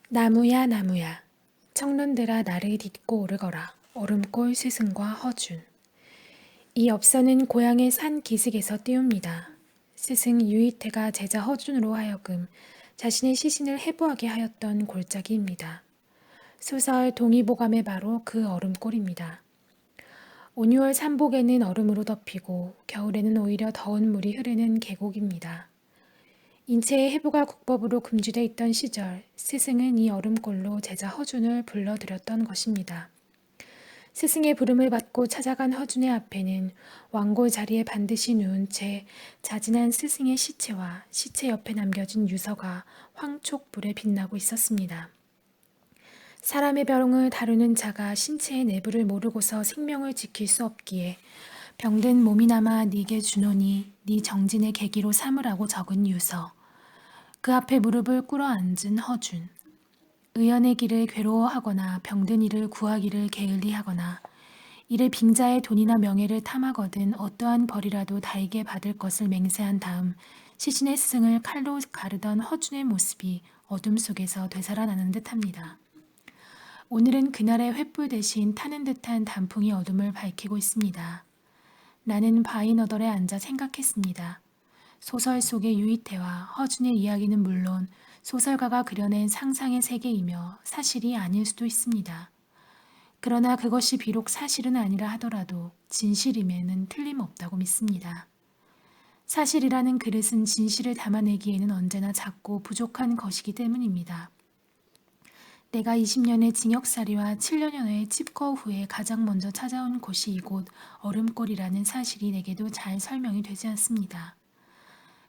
나무야 나무야 청론들아 나를 딛고 오르거라 얼음골 스승과 허준. 이 엽서는 고향의 산 기슭에서 띄웁니다. 스승 유이태가 제자 허준으로 하여금 자신의 시신을 해부하게 하였던 골짜기입니다. 소설 동의보감의 바로 그 얼음골입니다. 온유월 삼복에는 얼음으로 덮이고 겨울에는 오히려 더운 물이 흐르는 계곡입니다. 인체의 해부가 국법으로 금지되어 있던 시절 스승은 이 얼음골로 제자 허준을 불러들였던 것입니다. 스승의 부름을 받고 찾아간 허준의 앞에는 왕골 자리에 반드시 누운 채 자진한 스승의 시체와 시체 옆에 남겨진 유서가 황촉불에 빛나고 있었습니다. 사람의 병을 다루는 자가 신체의 내부를 모르고서 생명을 지킬 수 없기에 병든 몸이나마 네게 주노니 네 정진의 계기로 삼으라고 적은 유서. 그 앞에 무릎을 꿇어 앉은 허준. 의연의 길을 괴로워하거나 병든 이를 구하기를 게을리하거나 이를 빙자의 돈이나 명예를 탐하거든 어떠한 벌이라도 달게 받을 것을 맹세한 다음 시신의 스승을 칼로 가르던 허준의 모습이 어둠 속에서 되살아나는 듯합니다. 오늘은 그날의 횃불 대신 타는 듯한 단풍이 어둠을 밝히고 있습니다. 나는 바위너덜에 앉아 생각했습니다. 소설 속의 유이태와 허준의 이야기는 물론 소설가가 그려낸 상상의 세계이며 사실이 아닐 수도 있습니다. 그러나 그것이 비록 사실은 아니라 하더라도 진실임에는 틀림없다고 믿습니다. 사실이라는 그릇은 진실을 담아내기에는 언제나 작고 부족한 것이기 때문입니다. 내가 20년의 징역살이와 7년여의 칩거 후에 가장 먼저 찾아온 곳이 이곳 얼음골이라는 사실이 내게도 잘 설명이 되지 않습니다.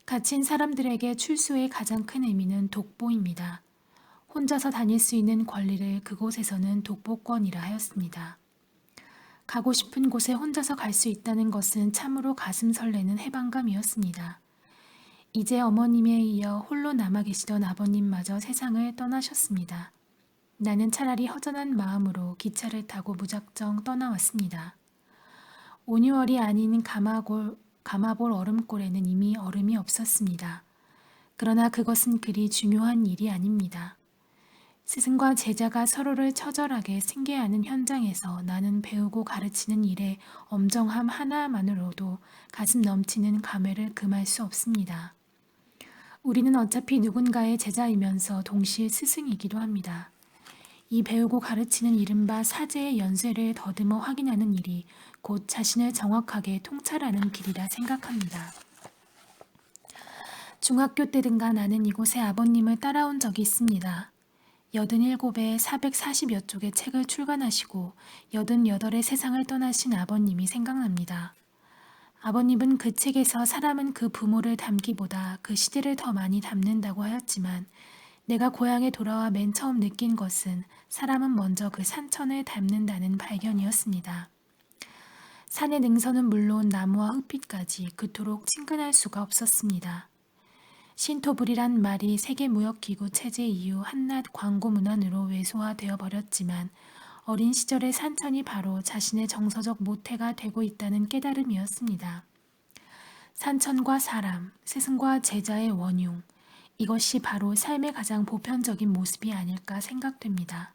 갇힌 사람들에게 출소의 가장 큰 의미는 독보입니다. 혼자서 다닐 수 있는 권리를 그곳에서는 독보권이라 하였습니다. 가고 싶은 곳에 혼자서 갈 수 있다는 것은 참으로 가슴 설레는 해방감이었습니다. 이제 어머님에 이어 홀로 남아 계시던 아버님마저 세상을 떠나셨습니다. 나는 차라리 허전한 마음으로 기차를 타고 무작정 떠나왔습니다. 온유월이 아닌 가마볼 얼음골에는 이미 얼음이 없었습니다. 그러나 그것은 그리 중요한 일이 아닙니다. 스승과 제자가 서로를 처절하게 승계하는 현장에서 나는 배우고 가르치는 일의 엄정함 하나만으로도 가슴 넘치는 감회를 금할 수 없습니다. 우리는 어차피 누군가의 제자이면서 동시에 스승이기도 합니다. 이 배우고 가르치는 이른바 사제의 연세를 더듬어 확인하는 일이 곧 자신을 정확하게 통찰하는 길이라 생각합니다. 중학교 때든가 나는 이곳에 아버님을 따라온 적이 있습니다. 87에 440여 쪽의 책을 출간하시고 88의 세상을 떠나신 아버님이 생각납니다. 아버님은 그 책에서 사람은 그 부모를 닮기보다 그 시대를 더 많이 닮는다고 하였지만 내가 고향에 돌아와 맨 처음 느낀 것은 사람은 먼저 그 산천을 닮는다는 발견이었습니다. 산의 능선은 물론 나무와 흙빛까지 그토록 친근할 수가 없었습니다. 신토불이란 말이 세계무역기구 체제 이후 한낱 광고문안으로 왜소화되어 버렸지만 어린 시절의 산천이 바로 자신의 정서적 모태가 되고 있다는 깨달음이었습니다. 산천과 사람, 스승과 제자의 원흉, 이것이 바로 삶의 가장 보편적인 모습이 아닐까 생각됩니다.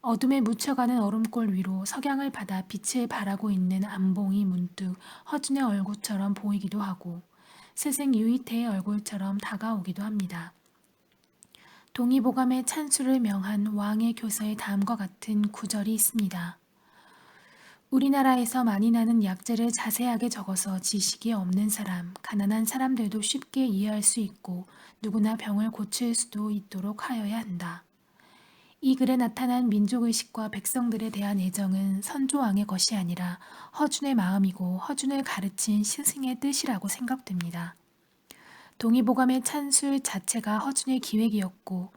어둠에 묻혀가는 얼음골 위로 석양을 받아 빛을 발하고 있는 안봉이 문득 허준의 얼굴처럼 보이기도 하고 스승 유이태의 얼굴처럼 다가오기도 합니다. 동의보감의 찬수를 명한 왕의 교서에 다음과 같은 구절이 있습니다. 우리나라에서 많이 나는 약재를 자세하게 적어서 지식이 없는 사람, 가난한 사람들도 쉽게 이해할 수 있고 누구나 병을 고칠 수도 있도록 하여야 한다. 이 글에 나타난 민족의식과 백성들에 대한 애정은 선조왕의 것이 아니라 허준의 마음이고 허준을 가르친 스승의 뜻이라고 생각됩니다. 동의보감의 찬술 자체가 허준의 기획이었고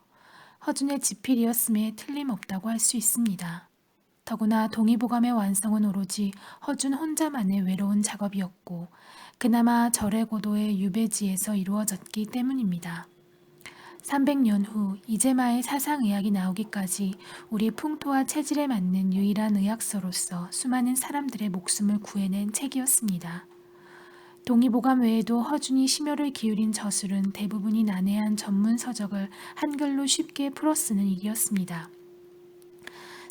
허준의 지필이었음에 틀림없다고 할 수 있습니다. 더구나 동의보감의 완성은 오로지 허준 혼자만의 외로운 작업이었고 그나마 절의 고도의 유배지에서 이루어졌기 때문입니다. 300년 후 이재마의 사상의학이 나오기까지 우리 풍토와 체질에 맞는 유일한 의학서로서 수많은 사람들의 목숨을 구해낸 책이었습니다. 동의보감 외에도 허준이 심혈을 기울인 저술은 대부분이 난해한 전문 서적을 한글로 쉽게 풀어쓰는 일이었습니다.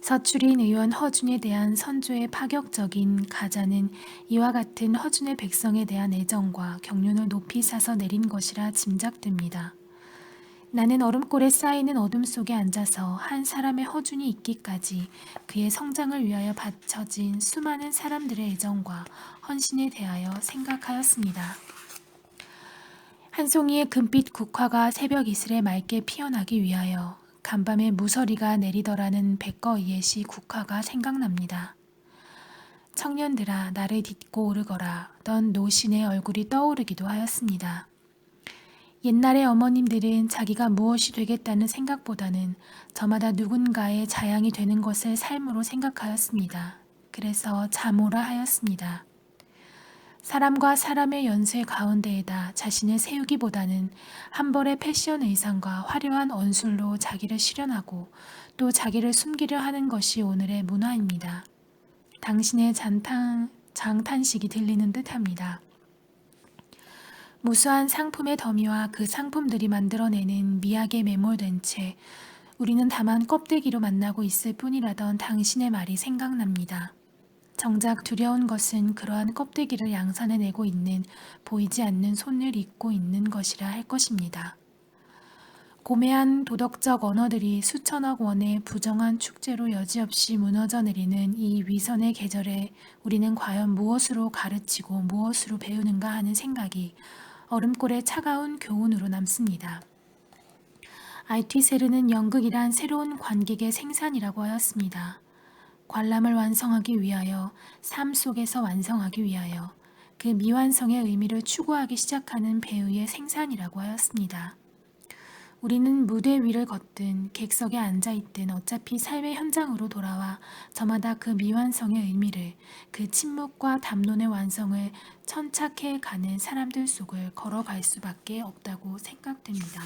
서출인 의원 허준에 대한 선조의 파격적인 가자는 이와 같은 허준의 백성에 대한 애정과 경륜을 높이 사서 내린 것이라 짐작됩니다. 나는 얼음골에 쌓이는 어둠 속에 앉아서 한 사람의 허준이 있기까지 그의 성장을 위하여 바쳐진 수많은 사람들의 애정과 헌신에 대하여 생각하였습니다. 한 송이의 금빛 국화가 새벽 이슬에 맑게 피어나기 위하여 간밤에 무서리가 내리더라는 백거이의 시 국화가 생각납니다. 청년들아 나를 딛고 오르거라. 넌 노신의 얼굴이 떠오르기도 하였습니다. 옛날의 어머님들은 자기가 무엇이 되겠다는 생각보다는 저마다 누군가의 자양이 되는 것을 삶으로 생각하였습니다. 그래서 자모라 하였습니다. 사람과 사람의 연쇄 가운데에다 자신을 세우기보다는 한 벌의 패션 의상과 화려한 언술로 자기를 실현하고 또 자기를 숨기려 하는 것이 오늘의 문화입니다. 당신의 장탄식이 들리는 듯합니다. 무수한 상품의 더미와 그 상품들이 만들어내는 미학에 매몰된 채 우리는 다만 껍데기로 만나고 있을 뿐이라던 당신의 말이 생각납니다. 정작 두려운 것은 그러한 껍데기를 양산해내고 있는 보이지 않는 손을 잇고 있는 것이라 할 것입니다. 고매한 도덕적 언어들이 수천억 원의 부정한 축제로 여지없이 무너져 내리는 이 위선의 계절에 우리는 과연 무엇으로 가르치고 무엇으로 배우는가 하는 생각이 얼음골의 차가운 교훈으로 남습니다. 알튀세르는 연극이란 새로운 관객의 생산이라고 하였습니다. 관람을 완성하기 위하여, 삶 속에서 완성하기 위하여 그 미완성의 의미를 추구하기 시작하는 배우의 생산이라고 하였습니다. 우리는 무대 위를 걷든 객석에 앉아있든 어차피 삶의 현장으로 돌아와 저마다 그 미완성의 의미를, 그 침묵과 담론의 완성을 천착해 가는 사람들 속을 걸어갈 수밖에 없다고 생각됩니다.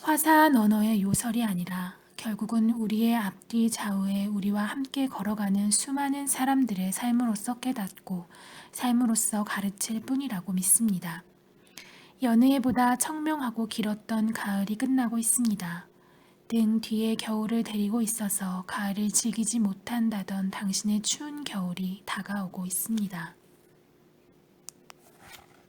화사한 언어의 요설이 아니라 결국은 우리의 앞뒤 좌우에 우리와 함께 걸어가는 수많은 사람들의 삶으로서 깨닫고 삶으로서 가르칠 뿐이라고 믿습니다. 여느 해보다 청명하고 길었던 가을이 끝나고 있습니다. 등 뒤에 겨울을 데리고 있어서 가을을 즐기지 못한다던 당신의 추운 겨울이 다가오고 있습니다.